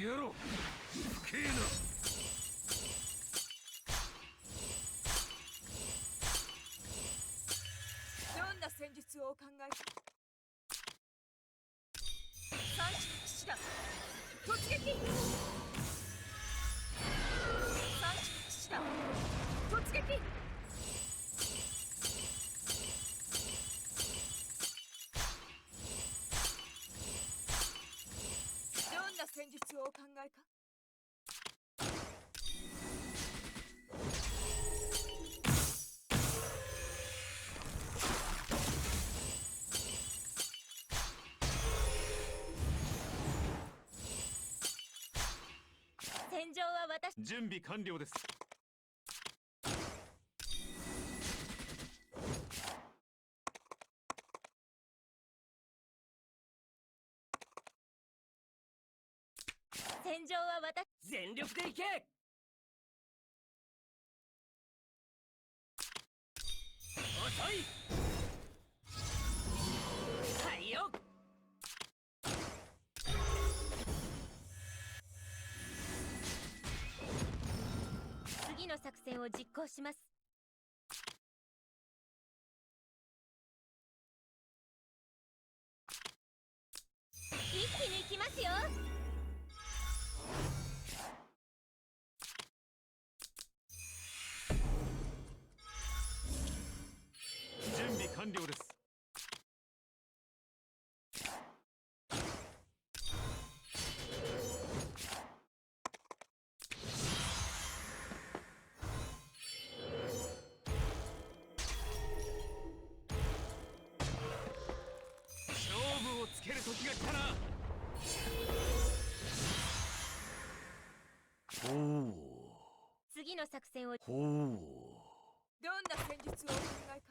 げろ。不敬な。どんな戦術をお考えか。三種の騎士団突撃。三種の騎士団突撃。どんな戦術をお考えか。戦場は私。準備完了です。戦場は私。全力でいけ。遅い。はいよ。次の作戦を実行します。一気に行きますよ。準備完了です。勝負をつける時が来たな。ほう。次の作戦を。ほう。どんな戦術をお考えか。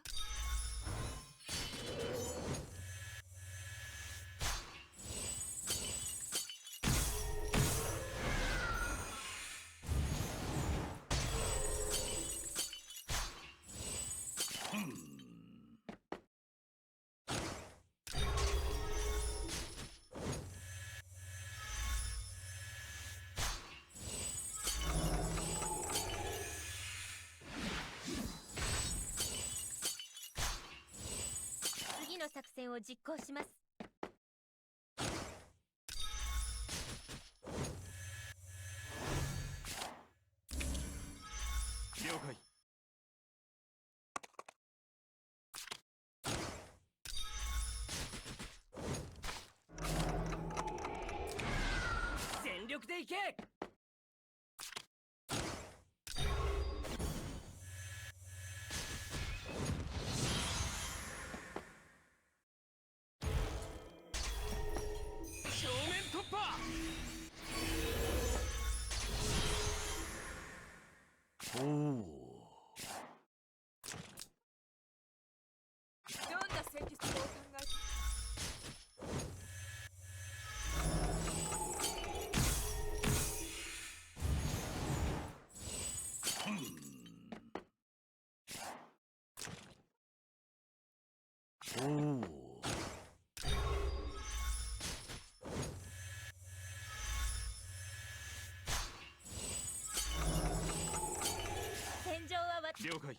次の作戦を実行します。了解。全力でいけ。正面突破。ほう。どんな戦術をお考えか。ほう。戦場は了解。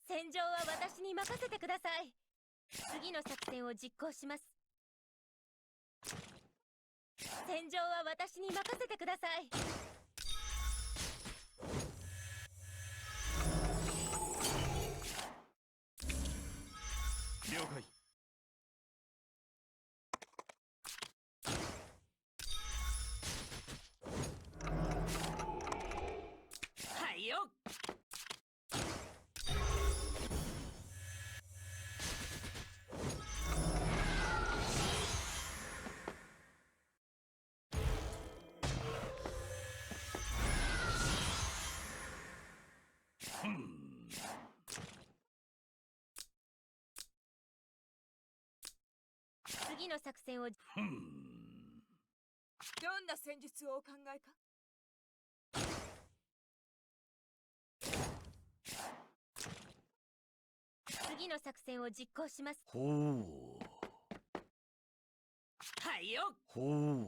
戦場は私に任せてください。次の作戦を実行します。戦場は私に任せてください。了解。はいよ。次の作戦を。どんな戦術をお考えか。次の作戦を実行します。ほう。はいよ。ほう。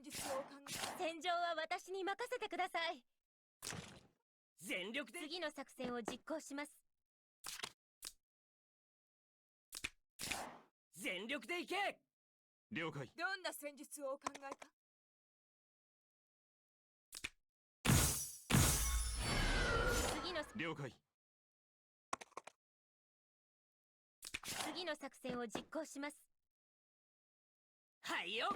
術を考え。戦場は私に任せてください。全力で次の作戦を実行します。全力で行け。了解。どんな戦術をお考えか。次の了解。次の作戦を実行します。はいよ。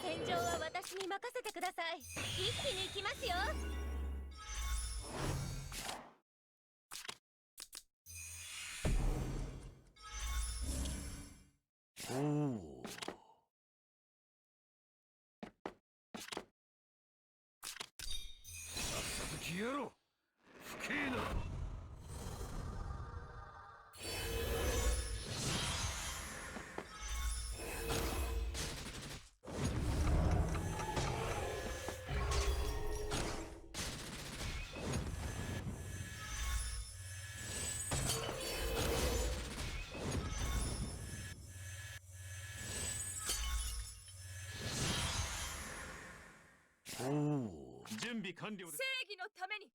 戦場は私に任せてください。一気に行きますよ。おお。さっさと消えろ。不敬な。おお。準備完了です。正義のために。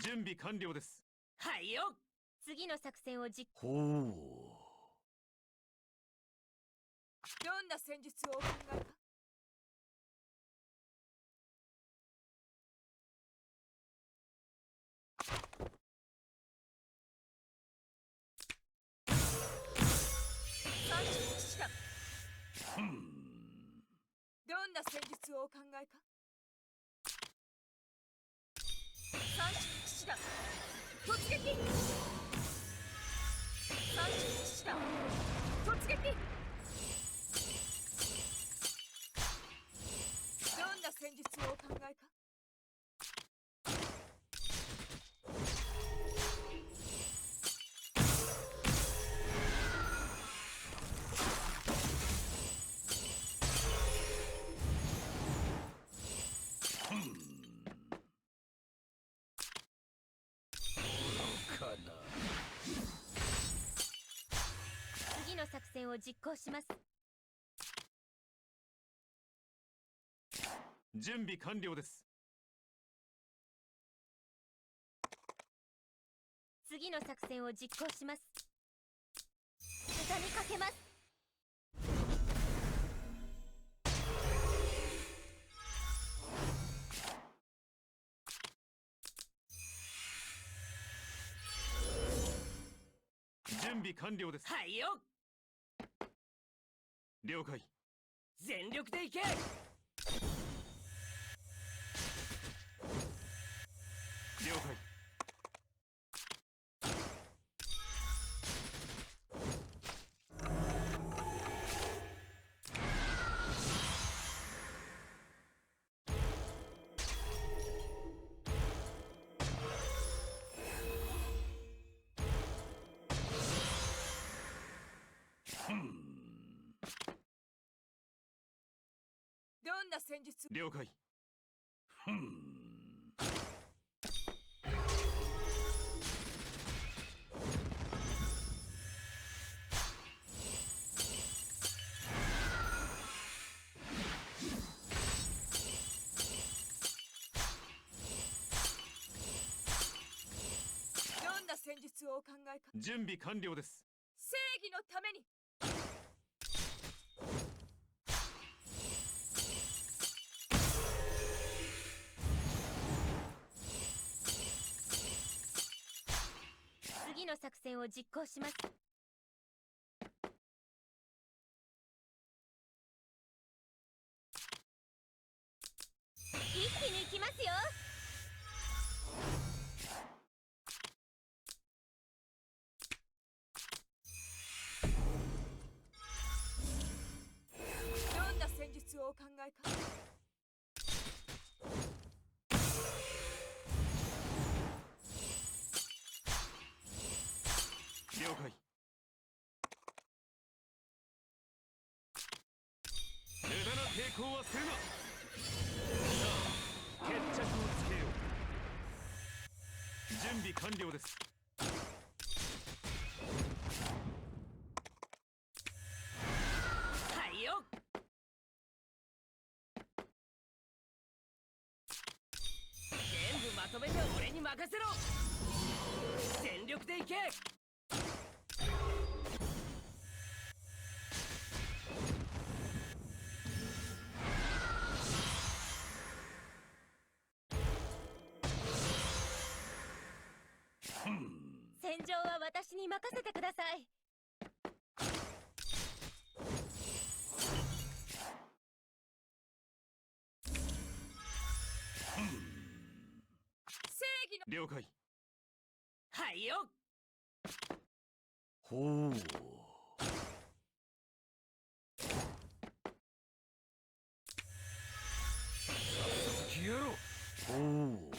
準備完了です。はいよ。次の作戦を実ほう。どんな戦術をお考えか。三種の騎士だ。どんな戦術をお考えか。三種の騎士だ。突撃。三種の騎士だ。突撃。どんな戦術をお考えか。次の作戦を実行します。準備完了です。次の作戦を実行します。畳みかけます。準備完了です。はいよ。了解。全力で行け。了解。どんな戦術。了解。どんな戦術をお考えか。準備完了です。正義のために。次の作戦を実行します。一気に行きますよ。どんな戦術をお考えか。了解。無駄な抵抗はするな。さあ、決着をつけよう。準備完了です。任せろ。全力でいけ。戦場は私に任せてください。正義の了解。はいよ。ほう。消えろ。ほう。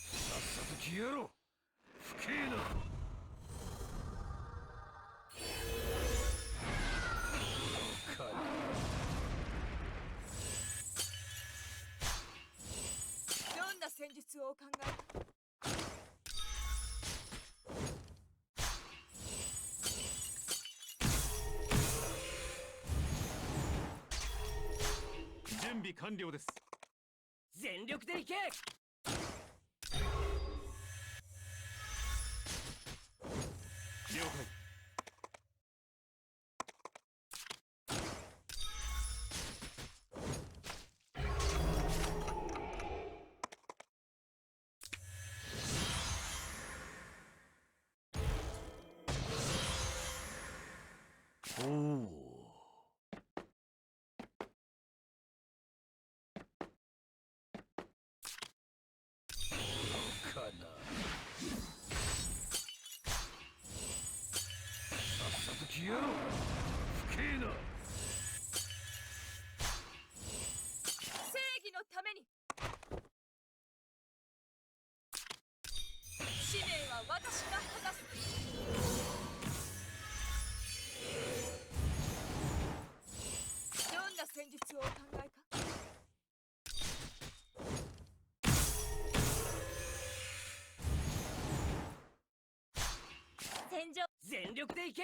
さっさと消えろ。不敬な。どんな戦術をお考え？準備完了です。全力でいけ。了解。ほう。かな。さっさと消えろ。不敬な。正義のために。使命は私が果たす。どんな戦術をお考えか？戦場全力でいけ。